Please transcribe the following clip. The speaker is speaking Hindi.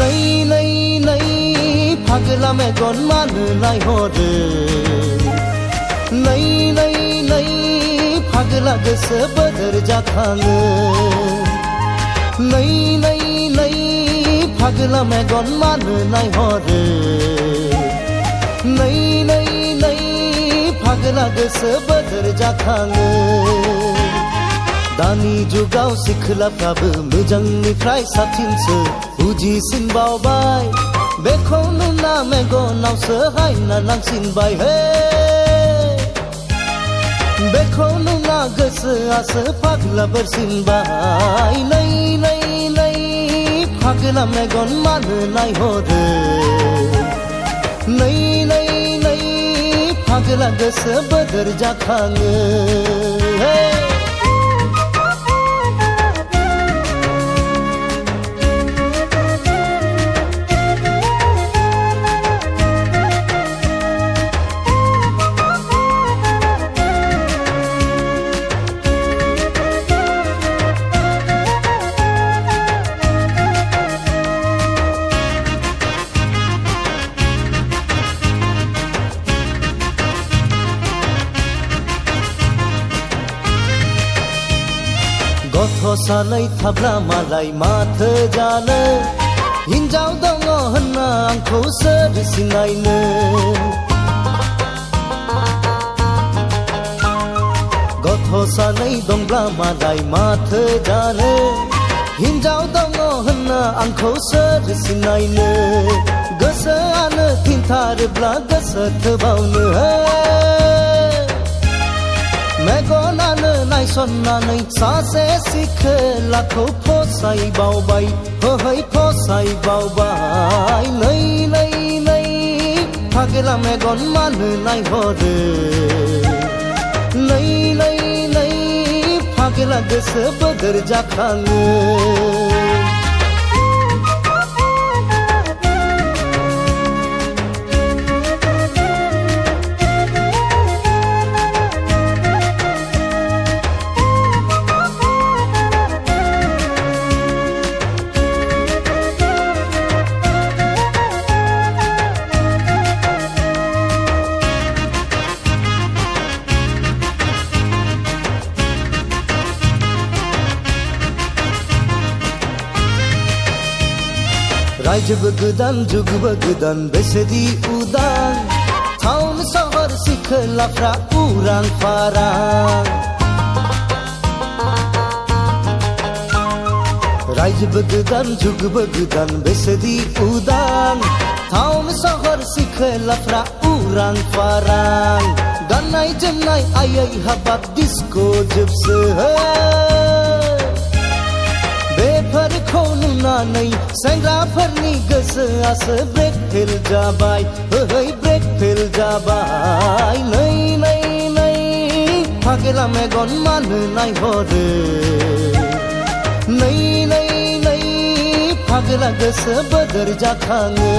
नै फागला मेगन मानो नायहरो नै फागला गोसो बोदोर जाखाङो नै फागला मेगन मानो नायहरो नै फागला गोसो बोदोर जाखाङो दानि जुगाव सिख्लाफ्राबो मोजांनिफ्राय साबसिनसो बुजिसिनबावबाय बेखौ नुना मेगनावसो हायना नांसिनबाय हे बेखौ नुना गोसोआसो फाग्ला बोरसिनबाय नै फाग्ला मेगन मानो नायहरो नै फाग्ला गोसो बोदोर जाखाङो हे गथ' सानै थाब्ला मालाय माथो जानो हिन्जाव दङ होनना आंखौ सोर सिनायनो गथ' सानै दंब्ला मालाय माथो जानो हिन्जाव दङ होनना आंखौ सोर सिनायनो गोसोआनो थिनथारोब्ला गोसो थोबावनो मेगनानो नायसननानै सासे सिख्लाखौ फसायबावबाय होहै फसायबावबाय नै फाग्ला मेगन मानो नायहरो नै फाग्ला गोसो बोदोर जाखाङो रायजोबो गोदान जुगबो गोदान बेसेदि उदां टाउन सहर सिख्लाफ्रा उरां फारां रायजोबो गोदान जुगबो गोदान बेसेदि उदां टाउन सहर सिख्लाफ्रा उरां फारां गाननाय जोमनाय आयै हाबाब डिस्को जोबसो बेफोरखौ नुनानै सेंग्राफोरनि गोसोआसो ब्रेक फेल जाबाय होहै ब्रेक फेल जाबाय नै फाग्ला मेगन मानो नायहरो नै फाग्ला गोसो बोदोर जाखाङो